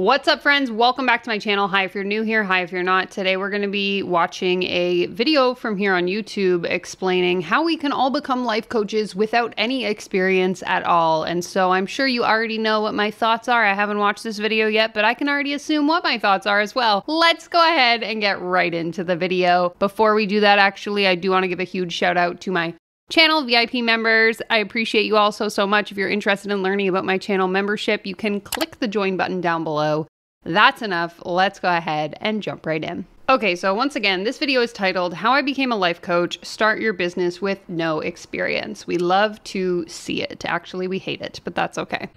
What's up, friends? Welcome back to my channel. Hi if you're new here, hi if you're not. Today we're going to be watching a video from here on YouTube explaining how we can all become life coaches without any experience at all. And so I'm sure you already know what my thoughts are. I haven't watched this video yet, but I can already assume what my thoughts are as well. Let's go ahead and get right into the video. Before we do that, actually, I do want to give a huge shout out to my channel VIP members. I appreciate you all so much. If you're interested in learning about my channel membership, you can click the join button down below. That's enough. Let's go ahead and jump right in. Okay, so once again, this video is titled How I Became a Life Coach, Start Your Business with No Experience. We love to see it. Actually, we hate it, but that's okay.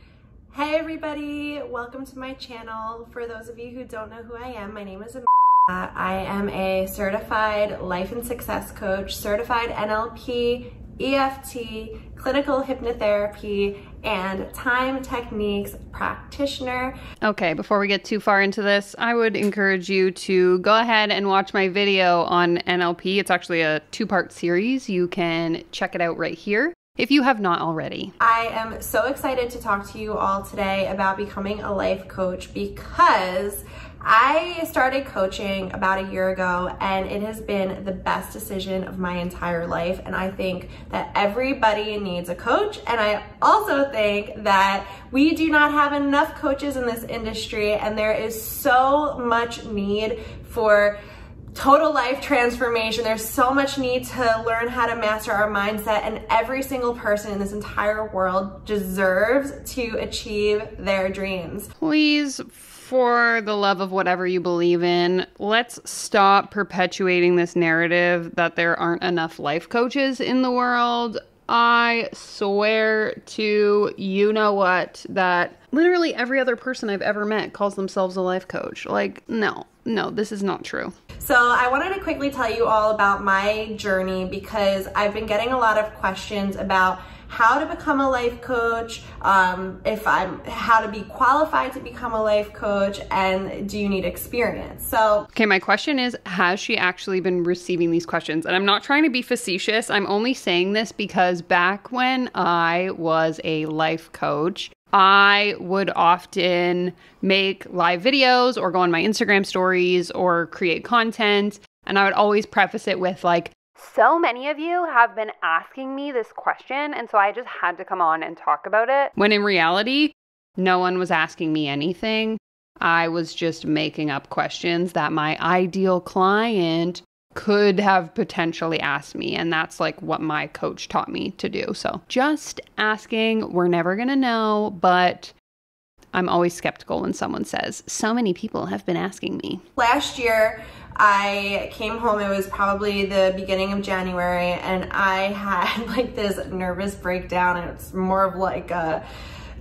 Hey everybody, welcome to my channel. For those of you who don't know who I am, my name is Amanda. I am a certified life and success coach, certified NLP, EFT, clinical hypnotherapy, and time techniques practitioner. Okay, before we get too far into this, I would encourage you to go ahead and watch my video on NLP. It's actually a two-part series. You can check it out right here if you have not already. I am so excited to talk to you all today about becoming a life coach because I started coaching about a year ago and it has been the best decision of my entire life. And I think that everybody needs a coach. And I also think that we do not have enough coaches in this industry, and there is so much need for total life transformation. There's so much need to learn how to master our mindset, and every single person in this entire world deserves to achieve their dreams. Please, for the love of whatever you believe in, let's stop perpetuating this narrative that there aren't enough life coaches in the world. I swear to you know what, that literally every other person I've ever met calls themselves a life coach. Like, no, this is not true. So I wanted to quickly tell you all about my journey because I've been getting a lot of questions about how to become a life coach, how to be qualified to become a life coach, and do you need experience? So, okay, my question is, has she actually been receiving these questions? And I'm not trying to be facetious. I'm only saying this because back when I was a life coach, I would often make live videos or go on my Instagram stories or create content. And I would always preface it with like, so many of you have been asking me this question, and so I just had to come on and talk about it. When in reality, no one was asking me anything. I was just making up questions that my ideal client could have potentially asked me. And that's like what my coach taught me to do. So just asking, we're never gonna know, but I'm always skeptical when someone says, so many people have been asking me. Last year, I came home, it was probably the beginning of January, and I had like this nervous breakdown, and it's more of like a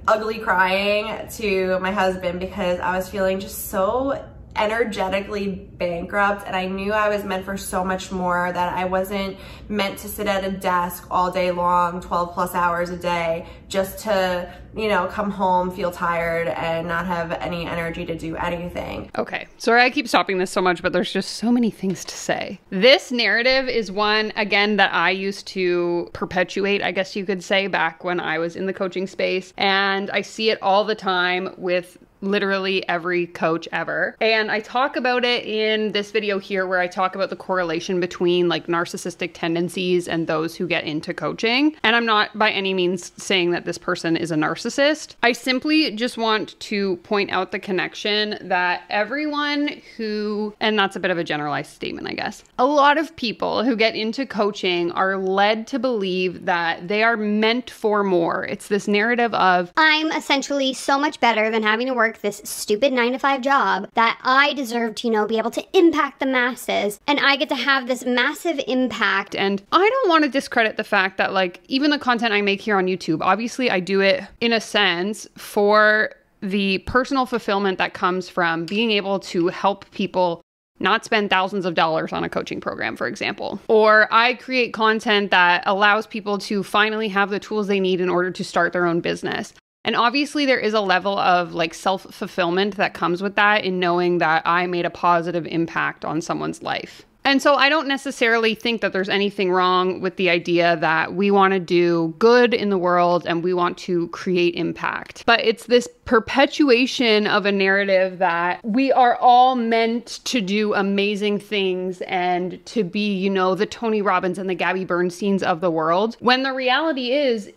ugly crying to my husband because I was feeling just so energetically bankrupt, and I knew I was meant for so much more, that I wasn't meant to sit at a desk all day long, 12 plus hours a day, just to, you know, come home, feel tired, and not have any energy to do anything. Okay, sorry I keep stopping this so much, but there's just so many things to say. This narrative is one, again, that I used to perpetuate, I guess you could say, back when I was in the coaching space, and I see it all the time with literally every coach ever. And I talk about it in this video here where I talk about the correlation between like narcissistic tendencies and those who get into coaching. And I'm not by any means saying that this person is a narcissist. I simply just want to point out the connection that everyone who, and that's a bit of a generalized statement, I guess, a lot of people who get into coaching are led to believe that they are meant for more. It's this narrative of, I'm essentially so much better than having to work this stupid 9-to-5 job that I deserve to, you know, be able to impact the masses, and I get to have this massive impact. And I don't want to discredit the fact that like even the content I make here on YouTube, obviously I do it in a sense for the personal fulfillment that comes from being able to help people not spend thousands of dollars on a coaching program, for example. Or I create content that allows people to finally have the tools they need in order to start their own business. And obviously there is a level of like self-fulfillment that comes with that in knowing that I made a positive impact on someone's life. And so I don't necessarily think that there's anything wrong with the idea that we want to do good in the world and we want to create impact. But it's this perpetuation of a narrative that we are all meant to do amazing things and to be, you know, the Tony Robbins and the Gabby Bernsteins of the world. When the reality is,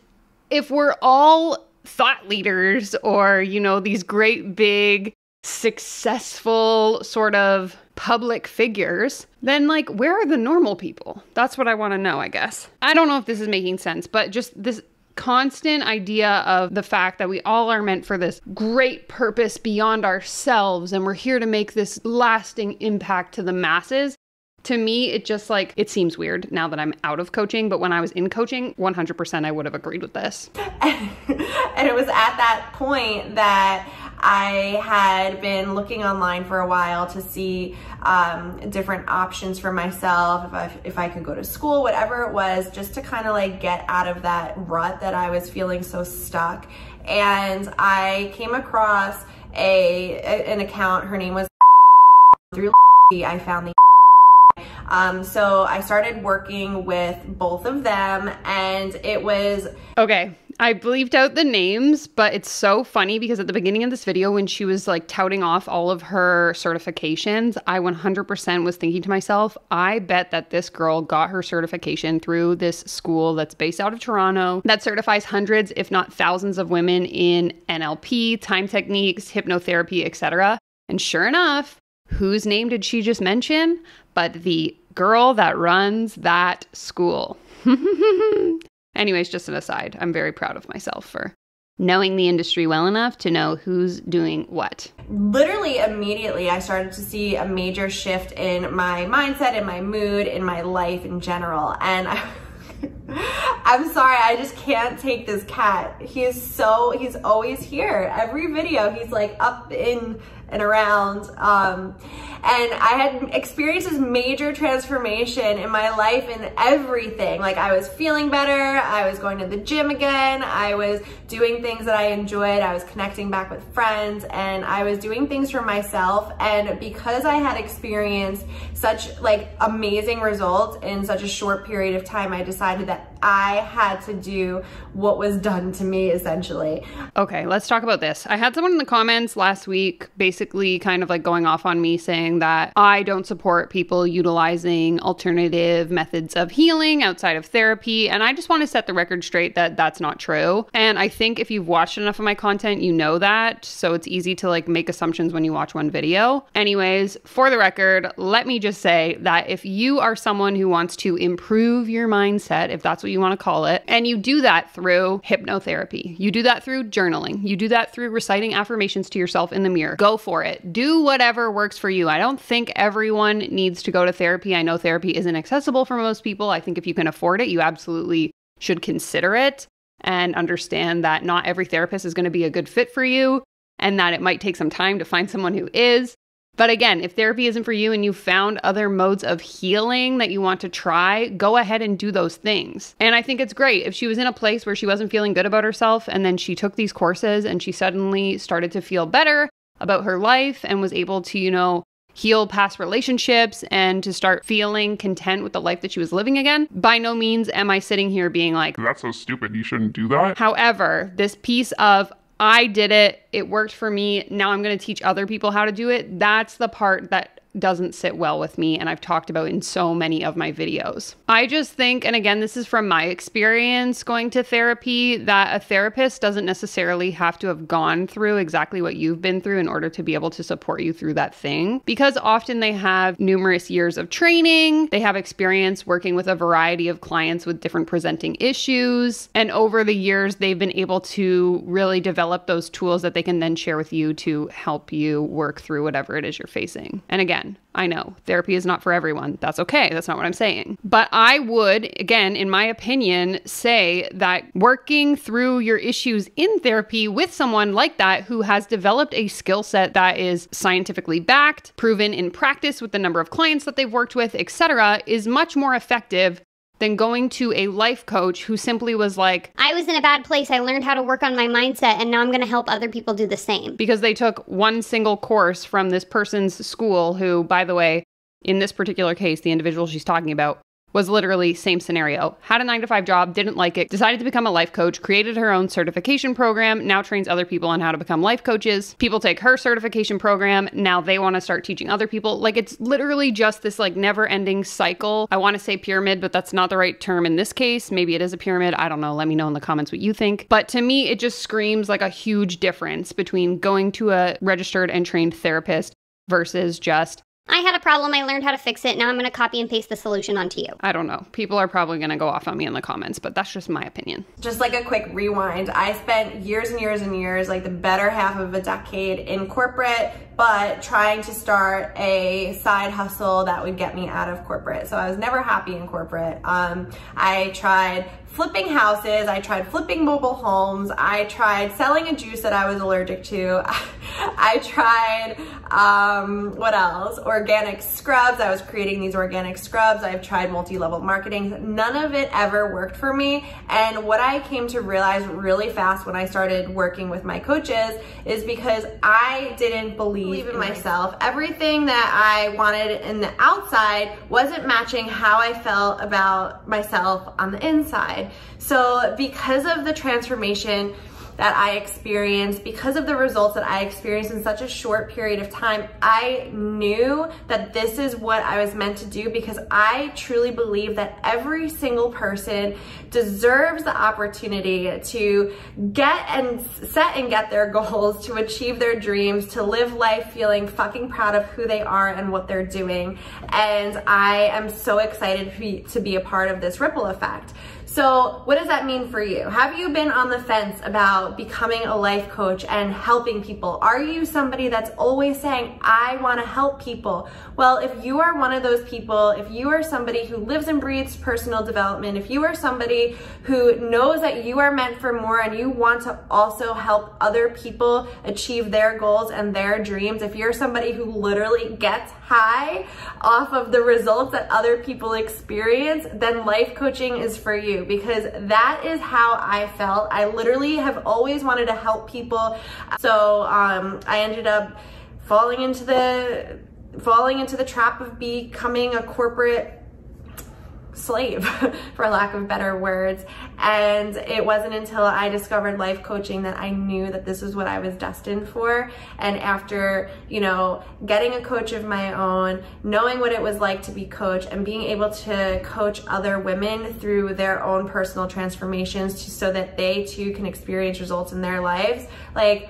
if we're all thought leaders or, you know, these great big successful sort of public figures, then like, where are the normal people? That's what I want to know, I guess. I don't know if this is making sense, but just this constant idea of the fact that we all are meant for this great purpose beyond ourselves and we're here to make this lasting impact to the masses. To me, it just like, it seems weird now that I'm out of coaching, but when I was in coaching, 100% I would have agreed with this. And it was at that point that I had been looking online for a while to see different options for myself, if I could go to school, whatever it was, just to kind of like get out of that rut that I was feeling so stuck. And I came across an account. Her name was through I found the so I started working with both of them, and it was... Okay, I bleeped out the names, but it's so funny because at the beginning of this video, when she was like touting off all of her certifications, I 100% was thinking to myself, I bet that this girl got her certification through this school that's based out of Toronto that certifies hundreds, if not thousands of women in NLP, time techniques, hypnotherapy, etc. And sure enough, whose name did she just mention? But the girl that runs that school. Anyways, just an aside. I'm very proud of myself for knowing the industry well enough to know who's doing what. Literally immediately, I started to see a major shift in my mindset, in my mood, in my life in general. And I'm sorry, I just can't take this cat. He's always here. Every video, he's like up in and around. And I had experienced this major transformation in my life and everything. Like, I was feeling better. I was going to the gym again. I was doing things that I enjoyed. I was connecting back with friends, and I was doing things for myself. And because I had experienced such like amazing results in such a short period of time, I decided that I had to do what was done to me, essentially. Okay, let's talk about this. I had someone in the comments last week basically kind of like going off on me saying that I don't support people utilizing alternative methods of healing outside of therapy. And I just want to set the record straight that that's not true. And I think if you've watched enough of my content, you know that. So it's easy to like make assumptions when you watch one video. Anyways, for the record, let me just say that if you are someone who wants to improve your mindset, if that's what you want to call it, and you do that through hypnotherapy, you do that through journaling, you do that through reciting affirmations to yourself in the mirror, go for it. Do whatever works for you. I don't think everyone needs to go to therapy. I know therapy isn't accessible for most people. I think if you can afford it, you absolutely should consider it and understand that not every therapist is going to be a good fit for you and that it might take some time to find someone who is. But again, if therapy isn't for you and you found other modes of healing that you want to try, go ahead and do those things. And I think it's great if she was in a place where she wasn't feeling good about herself and then she took these courses and she suddenly started to feel better about her life and was able to, you know, heal past relationships and to start feeling content with the life that she was living again. By no means am I sitting here being like, that's so stupid, you shouldn't do that. However, this piece of I did it, it worked for me, now I'm going to teach other people how to do it, that's the part that doesn't sit well with me and I've talked about in so many of my videos. I just think, and again, this is from my experience going to therapy, that a therapist doesn't necessarily have to have gone through exactly what you've been through in order to be able to support you through that thing. Because often they have numerous years of training, they have experience working with a variety of clients with different presenting issues, and over the years they've been able to really develop those tools that they can then share with you to help you work through whatever it is you're facing. And again, I know therapy is not for everyone. That's okay. That's not what I'm saying. But I would, again, in my opinion, say that working through your issues in therapy with someone like that who has developed a skill set that is scientifically backed, proven in practice with the number of clients that they've worked with, etc., is much more effective than going to a life coach who simply was like, I was in a bad place. I learned how to work on my mindset, and now I'm going to help other people do the same. Because they took one single course from this person's school who, by the way, in this particular case, the individual she's talking about was literally same scenario. Had a 9-to-5 job, didn't like it, decided to become a life coach, created her own certification program, now trains other people on how to become life coaches. People take her certification program, now they want to start teaching other people. Like, it's literally just this like never-ending cycle. I want to say pyramid, but that's not the right term in this case. Maybe it is a pyramid. I don't know. Let me know in the comments what you think. But to me, it just screams like a huge difference between going to a registered and trained therapist versus just, I had a problem, I learned how to fix it, now I'm going to copy and paste the solution onto you. I don't know. People are probably going to go off on me in the comments, but that's just my opinion. Just like a quick rewind, I spent years and years and years, like the better half of a decade in corporate, but trying to start a side hustle that would get me out of corporate. So I was never happy in corporate. I tried flipping houses, I tried flipping mobile homes, I tried selling a juice that I was allergic to, I tried, what else? Organic scrubs. I was creating these organic scrubs. I've tried multi-level marketing. None of it ever worked for me. And what I came to realize really fast when I started working with my coaches is because I didn't believe in myself. Everything that I wanted in the outside wasn't matching how I felt about myself on the inside. So because of the transformation that I experienced, because of the results that I experienced in such a short period of time, I knew that this is what I was meant to do, because I truly believe that every single person deserves the opportunity to get and set and get their goals, to achieve their dreams, to live life feeling fucking proud of who they are and what they're doing. And I am so excited to be a part of this ripple effect. So what does that mean for you? Have you been on the fence about becoming a life coach and helping people? Are you somebody that's always saying, I want to help people? Well, if you are one of those people, if you are somebody who lives and breathes personal development, if you are somebody who knows that you are meant for more and you want to also help other people achieve their goals and their dreams, if you're somebody who literally gets high off of the results that other people experience, then life coaching is for you, because that is how I felt. I literally have always wanted to help people. So I ended up falling into the trap of becoming a corporate slave, for lack of better words. And it wasn't until I discovered life coaching that I knew that this was what I was destined for. And after, you know, getting a coach of my own, knowing what it was like to be coached, and being able to coach other women through their own personal transformations so that they too can experience results in their lives, like,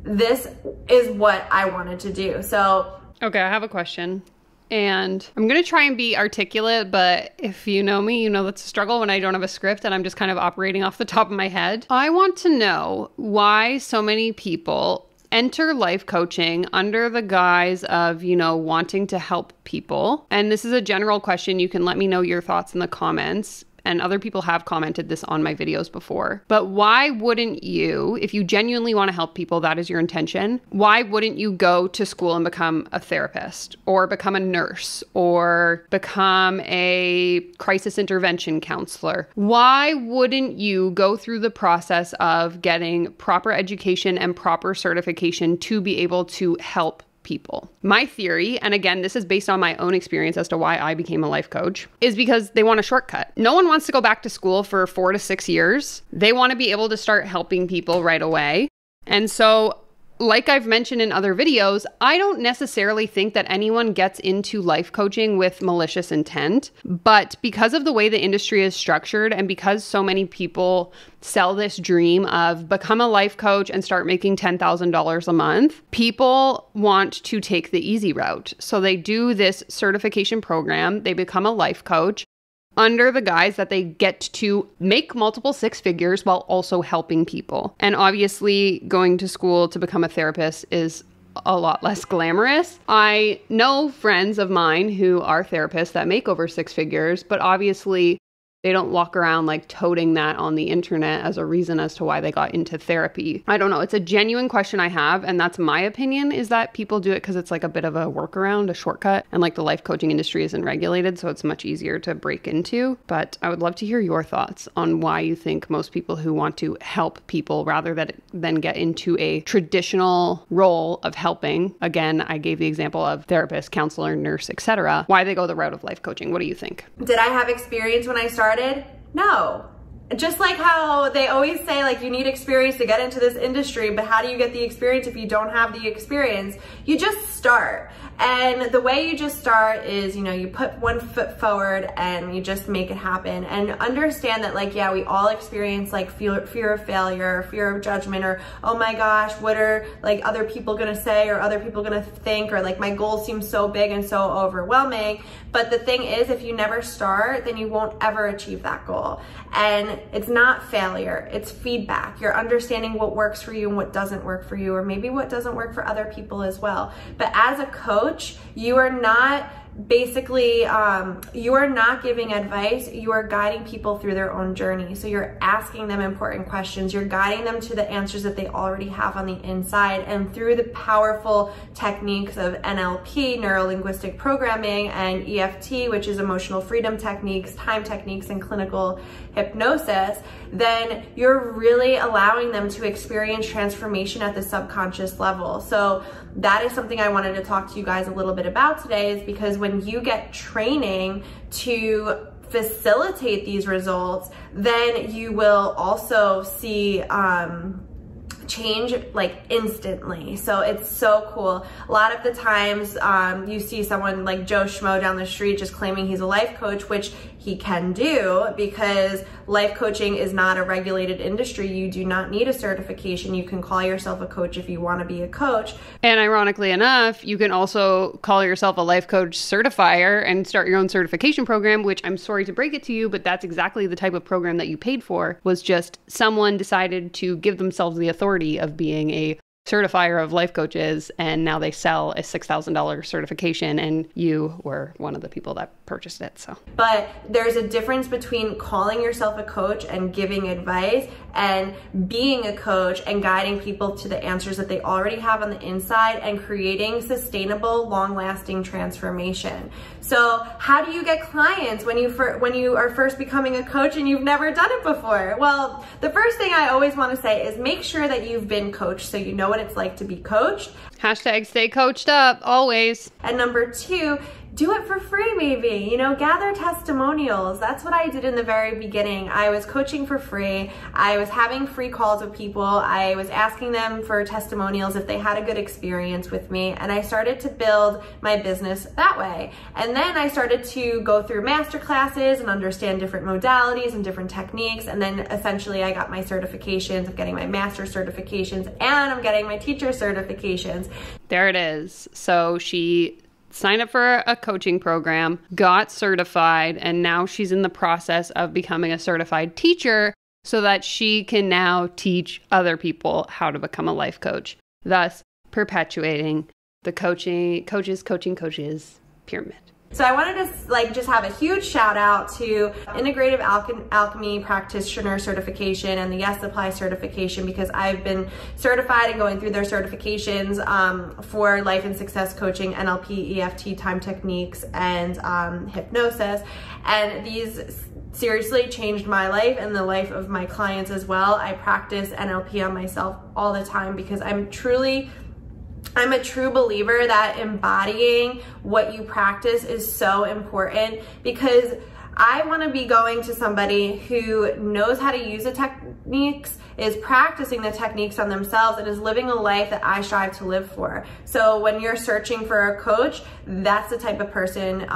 this is what I wanted to do. So, okay, I have a question. And I'm going to try and be articulate, but if you know me, you know that's a struggle when I don't have a script and I'm just kind of operating off the top of my head. I want to know why so many people enter life coaching under the guise of, you know, wanting to help people. And this is a general question. You can let me know your thoughts in the comments. And other people have commented this on my videos before. But why wouldn't you, if you genuinely want to help people, that is your intention, why wouldn't you go to school and become a therapist, or become a nurse, or become a crisis intervention counselor? Why wouldn't you go through the process of getting proper education and proper certification to be able to help people? My theory, and again, this is based on my own experience as to why I became a life coach, is because they want a shortcut. No one wants to go back to school for 4 to 6 years. They want to be able to start helping people right away. And so, like I've mentioned in other videos, I don't necessarily think that anyone gets into life coaching with malicious intent, but because of the way the industry is structured, and because so many people sell this dream of become a life coach and start making $10,000 a month, people want to take the easy route. So they do this certification program, they become a life coach, under the guise that they get to make multiple 6 figures while also helping people. And obviously, going to school to become a therapist is a lot less glamorous. I know friends of mine who are therapists that make over 6 figures, but obviously They don't walk around like toting that on the internet as a reason as to why they got into therapy. I don't know. It's a genuine question I have. And that's my opinion, is that people do it because it's like a bit of a workaround, a shortcut. And like the life coaching industry isn't regulated, so it's much easier to break into. But I would love to hear your thoughts on why you think most people who want to help people rather than get into a traditional role of helping, again, I gave the example of therapist, counselor, nurse, etc., why they go the route of life coaching. What do you think? Did I have experience when I started? No. Just like how they always say, like, you need experience to get into this industry, but how do you get the experience if you don't have the experience? You just start. And the way you just start is, you know, you put one foot forward and you just make it happen. And understand that, like, yeah, we all experience like fear of failure, fear of judgment, or, oh my gosh, what are like other people gonna say, or other people gonna think, or like my goal seems so big and so overwhelming. But the thing is, if you never start, then you won't ever achieve that goal. And it's not failure, it's feedback. You're understanding what works for you and what doesn't work for you, or maybe what doesn't work for other people as well. But as a coach, you are not basically, you are not giving advice, you are guiding people through their own journey. So you're asking them important questions, you're guiding them to the answers that they already have on the inside, and through the powerful techniques of NLP, neuro-linguistic programming, and EFT, which is emotional freedom techniques, time techniques, and clinical hypnosis, then you're really allowing them to experience transformation at the subconscious level. So that is something I wanted to talk to you guys a little bit about today, is because when you get training to facilitate these results, then you will also see change like instantly. So it's so cool. A lot of the times you see someone like Joe Schmo down the street just claiming he's a life coach, which he can do, because life coaching is not a regulated industry. You do not need a certification. You can call yourself a coach if you want to be a coach. And ironically enough, you can also call yourself a life coach certifier and start your own certification program, which I'm sorry to break it to you, but that's exactly the type of program that you paid for. Was just someone decided to give themselves the authority of being a certifier of life coaches, and now they sell a $6,000 certification, and you were one of the people that purchased it. So, but there's a difference between calling yourself a coach and giving advice, and being a coach and guiding people to the answers that they already have on the inside, and creating sustainable, long-lasting transformation. So how do you get clients when you are first becoming a coach and you've never done it before? Well, the first thing I always want to say is make sure that you've been coached, so you know what it's like to be coached. Hashtag stay coached up, always. And number two, do it for free, maybe. You know, gather testimonials. That's what I did in the very beginning. I was coaching for free. I was having free calls with people. I was asking them for testimonials if they had a good experience with me. And I started to build my business that way. And then I started to go through master classes and understand different modalities and different techniques. And then essentially I got my certifications. I'm getting my master certifications, and I'm getting my teacher certifications. There it is. So she signed up for a coaching program, got certified, and now she's in the process of becoming a certified teacher so that she can now teach other people how to become a life coach, thus perpetuating the coaches pyramid. So I wanted to just have a huge shout out to Integrative Alchemy Practitioner Certification and the Yes Apply certification, because I've been certified and going through their certifications for life and success coaching, NLP, EFT, time techniques, and hypnosis. And these seriously changed my life and the life of my clients as well. I practice NLP on myself all the time because I'm a true believer that embodying what you practice is so important, because I want to be going to somebody who knows how to use the techniques, is practicing the techniques on themselves, and is living a life that I strive to live for. So when you're searching for a coach, that's the type of person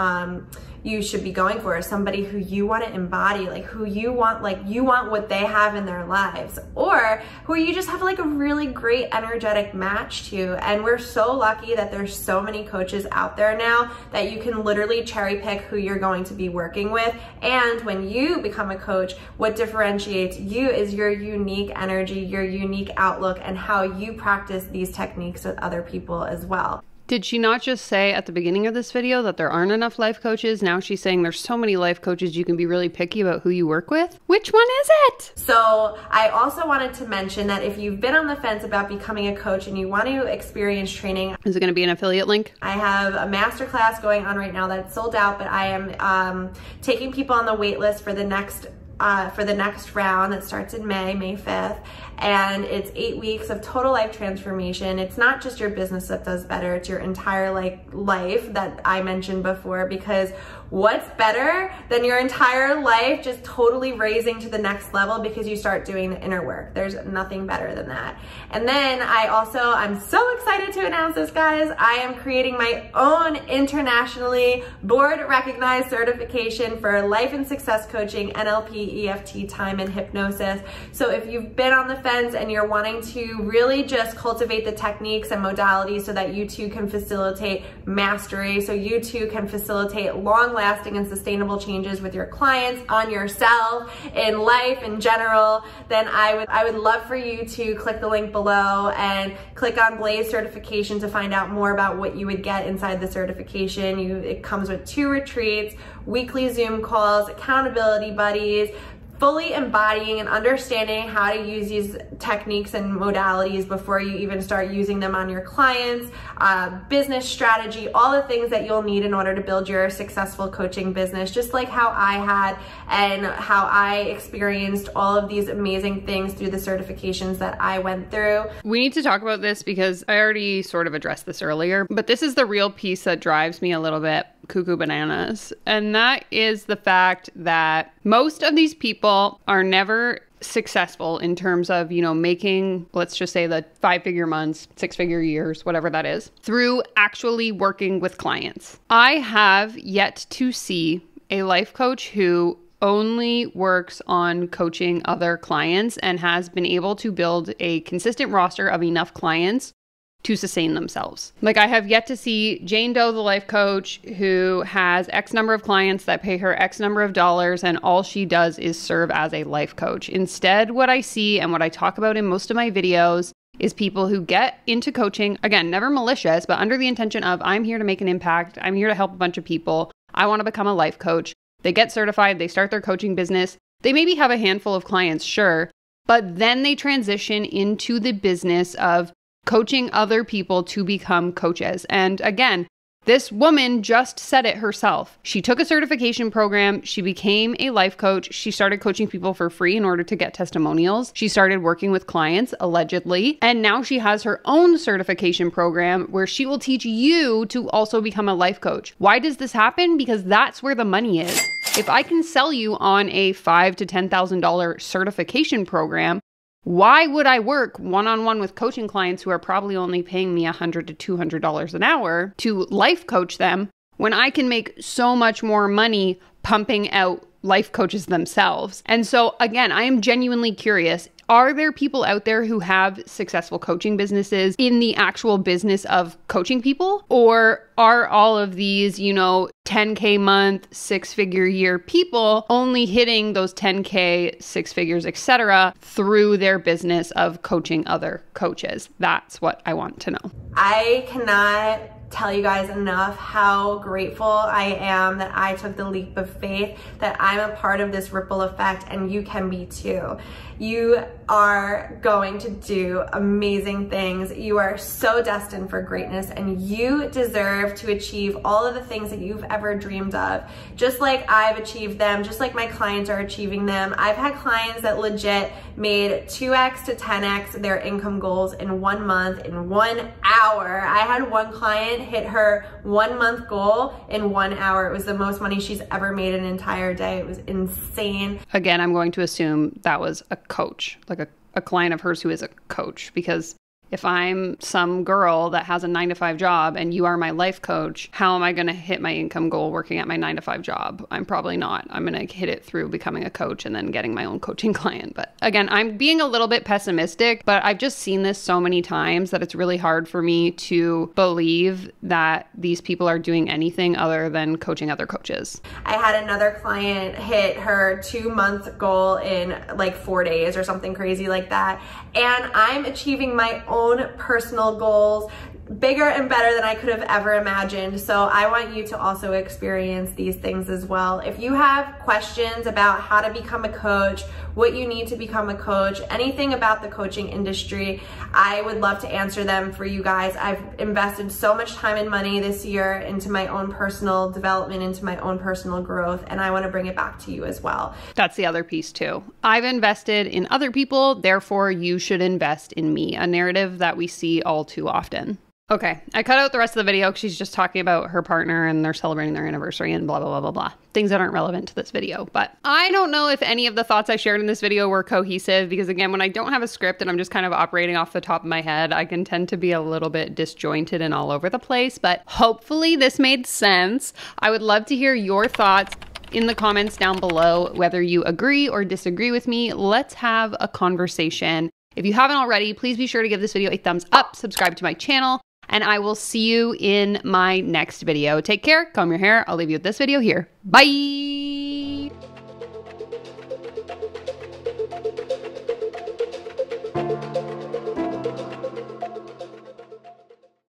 you should be going for, somebody who you want to embody, like who you want what they have in their lives, or who you just have like a really great energetic match to. And we're so lucky that there's so many coaches out there now that you can literally cherry pick who you're going to be working with. And when you become a coach, what differentiates you is your unique energy, your unique outlook, and how you practice these techniques with other people as well. Did she not just say at the beginning of this video that there aren't enough life coaches? Now she's saying there's so many life coaches you can be really picky about who you work with? Which one is it? So I also wanted to mention that if you've been on the fence about becoming a coach and you want to experience training, is it going to be an affiliate link? I have a masterclass going on right now that's sold out, but I am taking people on the wait list for the next round that starts in May 5th. And it's 8 weeks of total life transformation. It's not just your business that does better, it's your entire life that I mentioned before, because what's better than your entire life just totally raising to the next level because you start doing the inner work? There's nothing better than that. And then I'm so excited to announce this, guys. I am creating my own internationally board recognized certification for life and success coaching, NLP, EFT, time, and hypnosis. So if you've been on the fence and you're wanting to really just cultivate the techniques and modalities so that you too can facilitate mastery, so you too can facilitate long-lasting and sustainable changes with your clients, on yourself, in life in general, then I would love for you to click the link below and click on Blaze certification to find out more about what you would get inside the certification. It comes with 2 retreats, weekly Zoom calls, accountability buddies, fully embodying and understanding how to use these techniques and modalities before you even start using them on your clients, business strategy, all the things that you'll need in order to build your successful coaching business, just like how I had and how I experienced all of these amazing things through the certifications that I went through. We need to talk about this because I already sort of addressed this earlier, but this is the real piece that drives me a little bit cuckoo bananas. And that is the fact that most of these people are never successful in terms of, making, let's just say, the 5-figure months, 6-figure years, whatever that is, through actually working with clients. I have yet to see a life coach who only works on coaching other clients and has been able to build a consistent roster of enough clients to sustain themselves. Like, I have yet to see Jane Doe, the life coach, who has X number of clients that pay her X number of dollars, and all she does is serve as a life coach. Instead, what I see and what I talk about in most of my videos is people who get into coaching, again, never malicious, but under the intention of, I'm here to make an impact. I'm here to help a bunch of people. I want to become a life coach. They get certified. They start their coaching business. They maybe have a handful of clients, sure, but then they transition into the business of coaching other people to become coaches. And again, this woman just said it herself. She took a certification program. She became a life coach. She started coaching people for free in order to get testimonials. She started working with clients, allegedly. And now she has her own certification program where she will teach you to also become a life coach. Why does this happen? Because that's where the money is. If I can sell you on a $5,000 to $10,000 certification program, why would I work one-on-one with coaching clients who are probably only paying me $100 to $200 an hour to life coach them when I can make so much more money pumping out life coaches themselves? And so again, I am genuinely curious. Are there people out there who have successful coaching businesses in the actual business of coaching people? Or are all of these, 10K month, 6-figure year people only hitting those 10K, 6 figures, etc. through their business of coaching other coaches? That's what I want to know. I cannot tell you guys enough how grateful I am that I took the leap of faith, that I'm a part of this ripple effect, and you can be too. You are going to do amazing things. You are so destined for greatness, and you deserve to achieve all of the things that you've ever dreamed of. Just like I've achieved them, just like my clients are achieving them. I've had clients that legit made 2x to 10x their income goals in 1 month, in 1 hour. I had one client hit her 1 month goal in 1 hour. It was the most money she's ever made in an entire day. It was insane. Again, I'm going to assume that was a coach, like a client of hers who is a coach, because if I'm some girl that has a 9-to-5 job and you are my life coach, how am I going to hit my income goal working at my 9-to-5 job? I'm probably not. I'm going to hit it through becoming a coach and then getting my own coaching client. But again, I'm being a little bit pessimistic, but I've just seen this so many times that it's really hard for me to believe that these people are doing anything other than coaching other coaches. I had another client hit her 2-month goal in like 4 days or something crazy like that. And I'm achieving my own personal goals bigger and better than I could have ever imagined. So I want you to also experience these things as well. If you have questions about how to become a coach, what you need to become a coach, anything about the coaching industry, I would love to answer them for you guys. I've invested so much time and money this year into my own personal development, into my own personal growth, and I want to bring it back to you as well. That's the other piece too. I've invested in other people, therefore you should invest in me, a narrative that we see all too often. Okay, I cut out the rest of the video because she's just talking about her partner and they're celebrating their anniversary and blah, blah, blah, blah, blah. Things that aren't relevant to this video. But I don't know if any of the thoughts I shared in this video were cohesive because, again, when I don't have a script and I'm just kind of operating off the top of my head, I can tend to be a little bit disjointed and all over the place. But hopefully this made sense. I would love to hear your thoughts in the comments down below, whether you agree or disagree with me. Let's have a conversation. If you haven't already, please be sure to give this video a thumbs up, subscribe to my channel, and I will see you in my next video. Take care, comb your hair. I'll leave you with this video here. Bye.